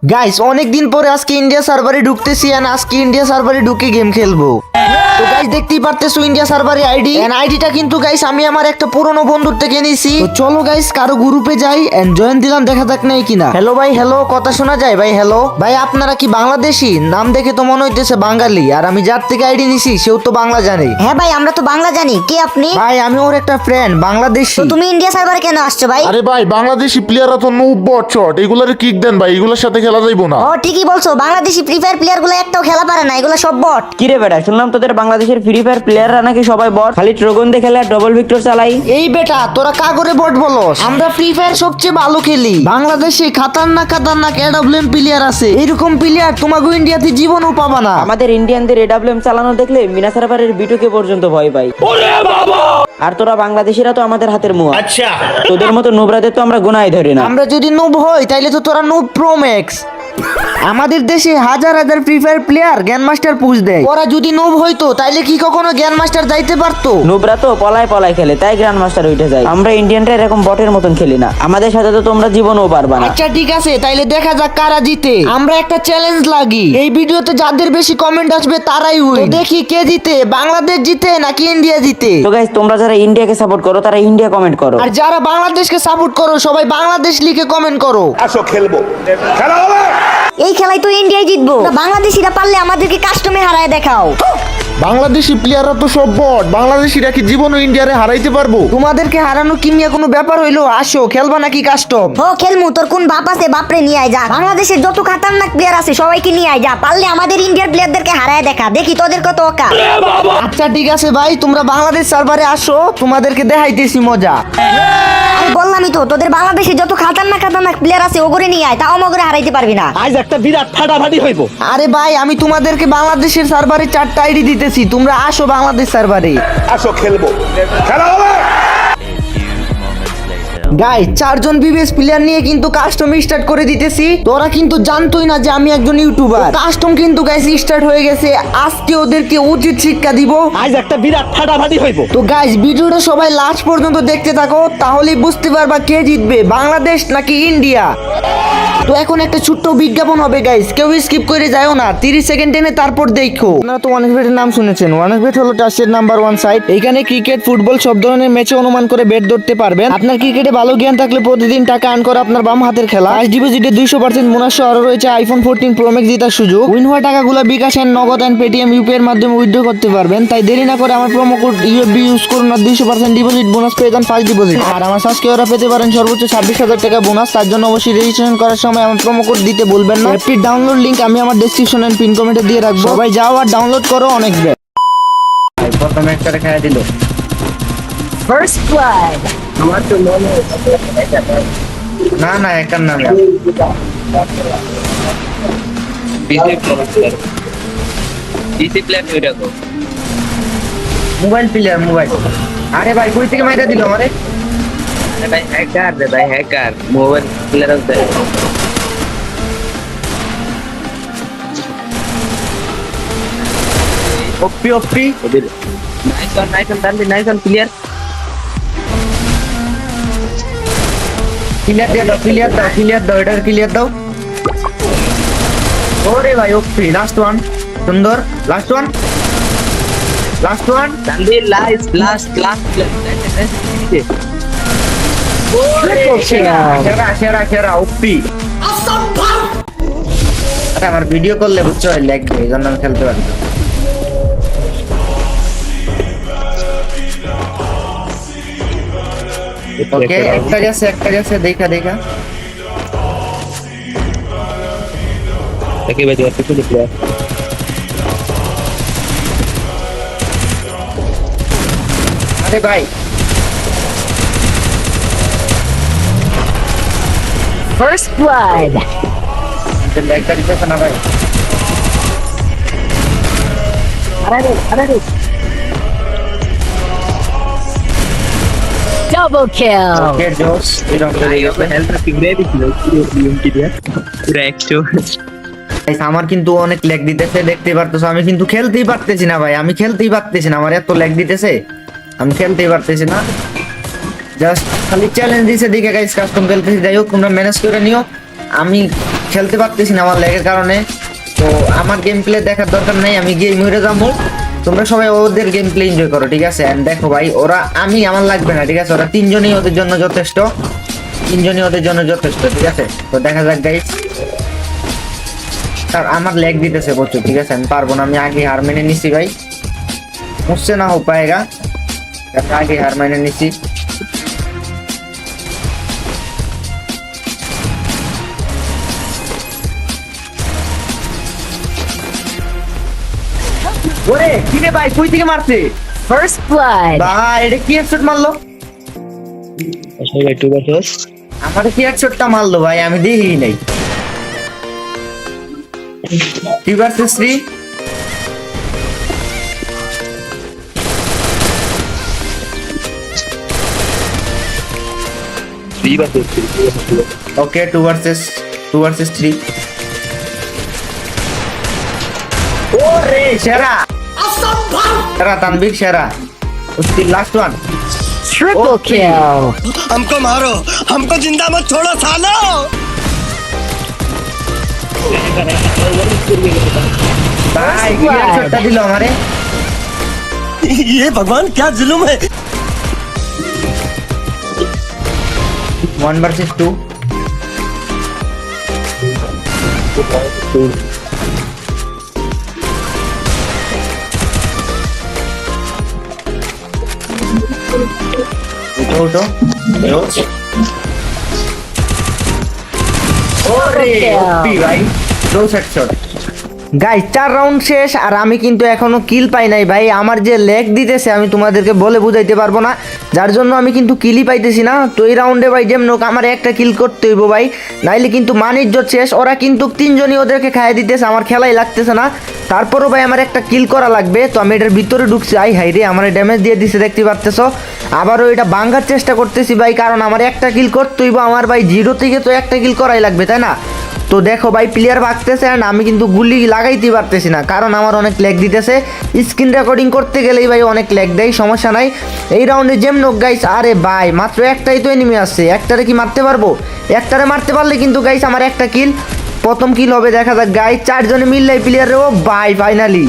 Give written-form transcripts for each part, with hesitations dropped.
Guys অনেক দিন পরে আজকে ইন্ডিয়া সার্ভারে ঢুকতেছি এন্ড আজকে ইন্ডিয়া সার্ভারে ঢুকে গেম খেলবো। তো গাইস দেখতেই পারতেছো ইন্ডিয়া সার্ভারে আইডি এন্ড আইডিটা কিন্তু গাইস আমি আমার একটা পুরনো বন্ধুর থেকে নিয়েছি। তো চলো গাইস কারো গ্রুপে যাই এন্ড জয়েন দিলাম, দেখা যাক নাই কিনা। হ্যালো ভাই, হ্যালো, কথা শোনা যায় ভাই? হ্যালো ভাই, আপনারা কি বাংলাদেশি? নাম দেখে তো মনে হইতেছে বাঙালি, আর আমি যার থেকে আইডি নিছি সেও তো বাংলা জানে। হ্যাঁ ভাই, আমরা তো বাংলা জানি। কে আপনি? ভাই আমি ওর একটা ফ্রেন্ড, বাংলাদেশি। তো তুমি ইন্ডিয়া সার্ভারে কেন আসছো ভাই? আরে ভাই, বাংলাদেশি প্লেয়াররা তো নুব বট শট, এগুলার কিক দেন ভাই, এগুলোর সাথে খেলা যাইবো না। ও ঠিকই বলছো, বাংলাদেশি ফ্রি ফায়ার প্লেয়ার গুলো একটাও খেলা পারে না, এগুলো সব বট। কিরে বেটা, শুনলাম তোদের বাংলাদেশের ফ্রি ফায়ার প্লেয়াররা নাকি সবাই বট, খালি ট্রোগন দিয়ে খেলে আর ডবল ভিক্টর চালাই। এই বেটা তোরা কাগরে বট বলস? আমরা ফ্রি ফায়ার সবচেয়ে ভালো খেলি। বাংলাদেশে খাতারনাক খাতারনাক এডব্লিউএম প্লেয়ার আছে, এরকম প্লেয়ার তোমাকে ইন্ডিয়াতে জীবনও পাবা না। আমাদের ইন্ডিয়ানদের এডব্লিউএম চালানো দেখলে মিনা সার্ভারের বিটুকে পর্যন্ত ভয় পাই। আর তোরা বাংলাদেশিরা তো আমাদের হাতের মুয়া। আচ্ছা, তোদের মতো নোবরাদের তো আমরা গোনায় ধরি না। আমরা যদি নুব হই তাইলে তো তোরা নুব প্রো ম্যাক্স। আমাদের দেশে হাজার হাজার free fire player grand master push দেয়। ওরা যদি নুব হইতো তাইলে কি কখনো গ্র্যান্ড মাস্টার যাইতে পারতো? নোবরা তো পলায় পলায় খেলে, তাই গ্র্যান্ড মাস্টার উঠে যায়। আমরা ইন্ডিয়ানরা এরকম বটের মতন খেলি না, আমাদের সাথে তো তোমরা জীবনও পারবা না। আচ্ছা ঠিক আছে, তাইলে দেখা যাক কারা জিতে। আমরা একটা চ্যালেঞ্জ লাগি, এই ভিডিওতে যাদের বেশি কমেন্ট আসবে তারাই উইন। দেখি কে জিতে, বাংলাদেশ জিতে নাকি ইন্ডিয়া জিতে। তো গাইস, তোমরা যারা ইন্ডিয়াকে সাপোর্ট করো তারা ইন্ডিয়া কমেন্ট করো, আর যারা বাংলাদেশকে সাপোর্ট করো সবাই বাংলাদেশ লিখে কমেন্ট করো। আসো খেলবো, খেলা হবে। এই খেলায় তো ইন্ডিয়াই জিতবো। বাংলাদেশিরা পারলে আমাদেরকে কাস্টমে হারায় দেখাও। বাংলাদেশি প্লেয়াররা তো সব বট, বাংলাদেশিরা কি জীবনও ইন্ডিয়ারে হারাইতে পারবো? তোমাদেরকে হারানো কি নিয়ে কোনো ব্যাপার হইলো? আসো খেলবা নাকি কাস্টম? ও খেলমু, তোর কোন বাপ আছে? বাপরে নিয়ে আয় যা। বাংলাদেশের যত খাতারনাক প্লেয়ার আছে সবাইকে নিয়ে আয় যা। পারলে আমাদের ইন্ডিয়ার প্লেয়ারদেরকে হারায় দেখা, দেখি তোদের কত অকা। আচ্ছা ঠিক আছে ভাই, তোমরা বাংলাদেশ সার্ভারে আসো, তোমাদেরকে দেখাইতেছি মজা। আমি বললামই তো, তোদের বাংলাদেশে যত খাতারনাক খাতারনাক প্লেয়ার আছে ওগরে নিয়ে আয়, তাও মগরে হারাইতে পারবি না। আজ একটা বিরাট ফাটাফাটি হইব। আরে ভাই, আমি তোমাদেরকে বাংলাদেশের সার্ভারে 4টা আইডি দিতেছি, তোমরা আসো বাংলাদেশ সার্ভারে। আসো খেলবো, খেলা হবে। গাইস 4 জন বিবিএস প্লেয়ার নিয়ে কিন্তু কাস্টম স্টার্ট করে দিতেছি। তোরা কিন্তু জানতোই না যে আমি একজন ইউটিউবার। কাস্টম কিন্তু গাইস স্টার্ট হয়ে গেছে, আজকে ওদেরকে উচিত শিক্ষা দিব। আজ একটা বিরাট ফাটাফাটি হইব। তো গাইস ভিডিওটা সবাই লাস্ট পর্যন্ত দেখতে থাকো, তাহলেই বুঝতে পারবা কে জিতবে, বাংলাদেশ নাকি ইন্ডিয়া। তো এখন একটা ছোট্ট বিজ্ঞাপন হবে গাইস, কেউ স্কিপ করে যাও না, 30 সেকেন্ড টেনে তারপর দেখো। আপনারা তো ওয়ানএক্সবেটের নাম শুনেছেন। ওয়ানএক্সবেট হলো ট্রাস্টেড নাম্বার 1 সাইট। এখানে ক্রিকেট, ফুটবল সব ধরনের ম্যাচে অনুমান করে বেট ধরতে পারবেন। আপনার ক্রিকেটে ভালো জ্ঞান থাকলে প্রতিদিন টাকা আর্ন করা আপনার বাম হাতের খেলা। ফার্স্ট ডিপোজিটে 200% বোনাস সহ আরো রয়েছে আইফোন 14 প্রো ম্যাক্স জেতার সুযোগ। উইন হওয়া টাকাগুলো বিকাশ এন্ড নগদ এন্ড পেটিএম ইউপিআই এর মাধ্যমে উইথড্র করতে পারবেন। তাই দেরি না করে আমার প্রোমো কোড ইউএফবি ইউজ করুন আর 200% ডিপোজিট বোনাস পেয়ে যান ফার্স্ট ডিপোজিট। আর আমার সাবস্ক্রাইবাররা পেতে পারেন সর্বোচ্চ 26,000 টাকা বোনাস। তার জন্য অবশ্যই রেজিস্ট্রেশন করার সময় আমার প্রোমো কোড দিতে বলবেন না। অ্যাপটির ডাউনলোড লিংক আমি আমার ডেসক্রিপশন এন্ড পিন কমেন্টে দিয়ে রাখবো, সবাই যাও আর ডাউনলোড করো। অনেক ব্যাড প্রথম একটা খাইয়া দিল। First blood. আমার তো মনে না না একার নামে মোবাইল প্লেয়ার মোবাইল। আরে ভাই কই থেকে মাইরা দিল আমারে? ভাই হ্যাকার রে ভাই, হ্যাকার মোবাইল প্লেয়ার আছে। ওপি ওপি নাইস অন প্লেয়ার। ক্লিয়ার দাও, ক্লিয়ার দাও, ক্লিয়ার দাও, এটার ক্লিয়ার দাও। ওরে ভাই ওপি, লাস্ট ওয়ান, সুন্দর, last one, last one. Tanvir last সেরা সেরা সেরা ওপি। আরে আমার ভিডিও করলে বুঝছো ল্যাগ, এই জন্য আমি খেলতে পারি না। ওকে একটা গেছে দেখা দেখা। দেখি ভাই তুই কিছু প্লেয়ার আরে ভাই ফার্স্ট ব্লাড। ল্যাগটা দিতেছে না ভাই। আরে ডাবল কিল। ওকে জোস, এরকম করে গেছে। হেলথ ফিগরে দিছিল পুরো বিএমটি দিয়া পুরো 100। গাইস আমার কিন্তু অনেক ল্যাগ দিতেছে, দেখতে পারতেছো। আমি কিন্তু খেলতেই পারতেছি না ভাই, আমি খেলতেই পারতেছি না, আমার এত ল্যাগ দিতেছে, আমি খেলতেই পারতেছি না। জাস্ট খালি চ্যালেঞ্জ দিছে দিকে গাইস, কাস্টম খেলতেছি। যাই হোক তোমরা ম্যানেজ করে নিও। আমি খেলতে পারতেছি না আমার ল্যাগের কারণে। তো আমার গেম প্লে দেখার দরকার নেই, আমি গিয়ে মরে যাবো। তোমরা সবাই ওদের গেম প্লে এনজয় করো, ঠিক আছে? এন্ড দেখো ভাই, ওরা আমার লাগবে না, ঠিক আছে? ওরা তিনজনই ওদের জন্য যথেষ্ট, ঠিক আছে? তো দেখা যাক গাইস। আর আমার ল্যাগ দিতেছে প্রচুর, ঠিক আছে? আমি পারবো না, আমি আগে হার মেনে নিছি ভাই। মুঝসে না হো পায়েগা, আগে হার মেনে নিছি। ওরে কিরে ভাই, কই থেকে মারছে? First blood. ভাই এটা কি হেডশট মারলো? আমার কি হেডশটটা মারলো ভাই, আমি দেখিই নাই। 3 vs 3। ওকে 2 vs 3। ওরে সেরা তানভীর, সেরা। उसकी लास्ट वन ট্রিপল কিল। हमको मारो, हमको जिंदा मत छोड़ो सालो। भाई কি হেডশটটা দিল আমারে। ये भगवान क्या जुल्म है। 1 vs 2। उठो ওরে ওপি ভাই, 2 হেডশট। গাইস 4 রাউন্ড শেষ, আর আমি কিন্তু এখনো কিল পাই নাই ভাই। আমার যে লেগ দিতেছে আমি তোমাদেরকে বলে বুঝাইতে পারবো না, যার জন্য আমি কিন্তু কিলই পাইতেছি না। তো এই রাউন্ডে ভাই যেমন হোক আমার একটা কিল করতে হইব ভাই, নাইলে কিন্তু মানিজ্জত শেষ। ওরা কিন্তু তিনজনই ওদেরকে খাইয়ে দিতেছে, আমার খেলাই লাগতেছে না। তারপরও ভাই আমার একটা কিল করা লাগবে। তো আমি এটার ভিতরে ঢুকছি, আই হাই রে আমার ড্যামেজ দিয়ে দিছে, দেখতে পারতেছো। আবারও এটা ভাঙার চেষ্টা করতেছি ভাই, কারণ আমার একটা কিল করতে হইব। আমার ভাই 0 থেকে তো একটা কিল করাই লাগবে, তাই না? তো দেখো ভাই প্লেয়ার ভাগতেছে, আর আমি কিন্তু গুলি লাগাইতে পারতেছি না, কারণ আমার অনেক ল্যাগ দিতেছে। স্ক্রিন রেকর্ডিং করতে গেলেই ভাই অনেক ল্যাগ দেয়, সমস্যা নাই। এই রাউন্ডে যেমন হোক গাইস, আরে ভাই মাত্র একটাই তো এনিমি আছে, একটারে কি মারতে পারবো? একটারে মারতে পারলে কিন্তু গাইস আমার একটা কিল, প্রথম কিল হবে। দেখা যাক গাইস, 4 জনে মিললাই প্লেয়ার। ও ভাই ফাইনালি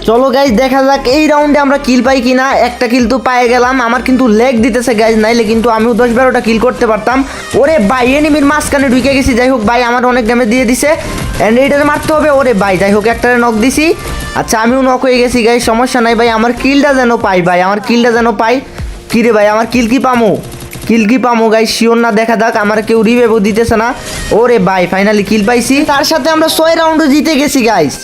চলো গাইস দেখা যাক এই রাউন্ডে আমরা কিল পাই কিনা। একটা কিল তো পেয়ে গেলাম, আমার কিন্তু লেগ দিতেছে গাইস, নাইলে কিন্তু আমিও 10-12টা কিল করতে পারতাম। ওরে ভাই এনিমির মাঝখানে ঢুকে গেছি, যাই হোক ভাই আমার অনেক ড্যামেজ দিয়ে দিছে, এন্ড এইটারে মারতে হবে। ওরে ভাই যাই হোক একটারে নক দিছি। আচ্ছা আমিও নক হয়ে গেছি গাইস, সমস্যা নাই ভাই, আমার কিলটা যেন পাই ভাই, আমার কিলটা যেন পাই। কিরে ভাই আমার কিল কি পামো গাইস শিওর না, দেখা যাক। আমার কেউ রিভাইভও দিতেছে না। ওরে ভাই ফাইনালি কিল পাইছি, তার সাথে আমরা 6 রাউন্ডও জিতে গেছি গাইস।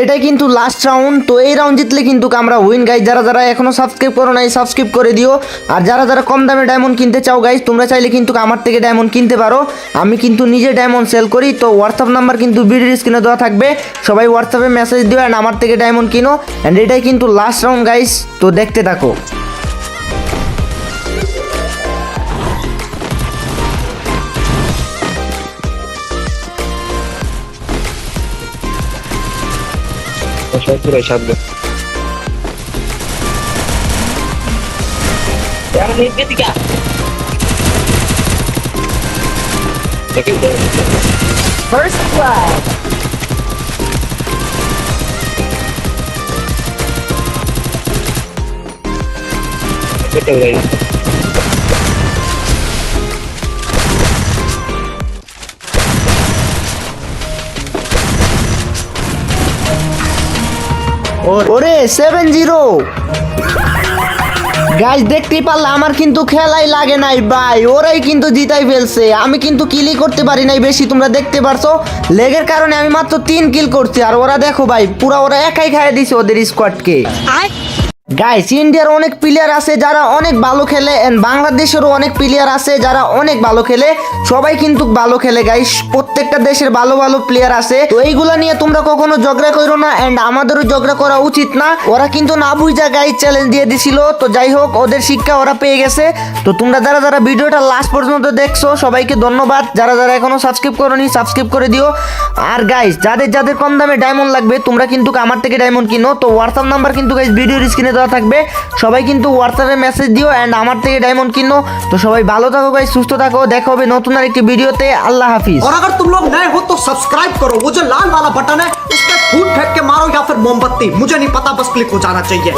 এটাই কিন্তু লাস্ট রাউন্ড। তো এই রাউন্ড জিতলে কিন্তু আমরা উইন গাইস। যারা যারা এখনো সাবস্ক্রাইব করো নাই সাবস্ক্রাইব করে দিও। আর যারা যারা কম দামে ডায়মন্ড কিনতে চাও গাইস, তোমরা চাইলে কিন্তু আমার থেকে ডায়মন্ড কিনতে পারো। আমি কিন্তু নিজে ডায়মন্ড সেল করি। তো হোয়াটসঅ্যাপ নাম্বার কিন্তু ভিডিওর স্ক্রিনে দেওয়া থাকবে, সবাই হোয়াটসঅ্যাপে মেসেজ দিও এন্ড আমার থেকে ডায়মন্ড কিনো। এন্ড এটাই কিন্তু লাস্ট রাউন্ড গাইস, তো দেখতে থাকো। First blood. ওরে 7-0 গাইস, দেখতেই পারলে আমার কিন্তু খেলাই লাগে নাই ভাই, ওরাই কিন্তু জিতাই ফেলছে। আমি কিন্তু কিলই করতে পারি নাই বেশি, তোমরা দেখতে পারছো লেগের কারণে আমি মাত্র 3 কিল করছি। আর ওরা দেখো ভাই পুরা ওরা একাই খাইয়ে দিছে ওদের স্কোয়াডকে। গাইস ইন্ডিয়ার অনেক প্লেয়ার আছে যারা অনেক ভালো খেলে, এন্ড বাংলাদেশেরও অনেক প্লেয়ার আছে যারা অনেক ভালো খেলে। সবাই কিন্তু ভালো খেলে গাইস, প্রত্যেকটা দেশের ভালো ভালো প্লেয়ার আছে। তো এইগুলা নিয়ে তোমরা কখনো ঝগড়া করো না, এন্ড আমাদেরও ঝগড়া করা উচিত না। ওরা কিন্তু না বুঝা গাইস চ্যালেঞ্জ দিয়ে দিছিল। তো যাই হোক ওদের শিক্ষা ওরা পেয়ে গেছে। তো তোমরা যারা যারা ভিডিওটা লাস্ট পর্যন্ত দেখছো সবাইকে ধন্যবাদ। যারা যারা এখনো সাবস্ক্রাইব করোনি সাবস্ক্রাইব করে দিও। আর গাইস যাদের যাদের কম দামে ডায়মন্ড লাগবে তোমরা কিন্তু আমার থেকে ডায়মন্ড কিনো। তো হোয়াটসঅ্যাপ নাম্বার কিন্তু গাইস ভিডিওর স্ক্রিনে দেওয়া থাকবে, সবাই কিন্তু হোয়াটসঅ্যাপে মেসেজ দিও অ্যান্ড আমার থেকে ডায়মন্ড কিনো। তো সবাই ভালো থাকো গাইস, সুস্থ থাকো, দেখা হবে নতুন আর একটি ভিডিওতে। আল্লাহ হাফিজ। और अगर तुम लोग नए हो तो सब्सक्राइब करो, वो जो लाल वाला बटन है उस पर फूट फेंक के मारो या फिर मोमबत्ती, मुझे नहीं पता, बस क्लिक हो जाना चाहिए।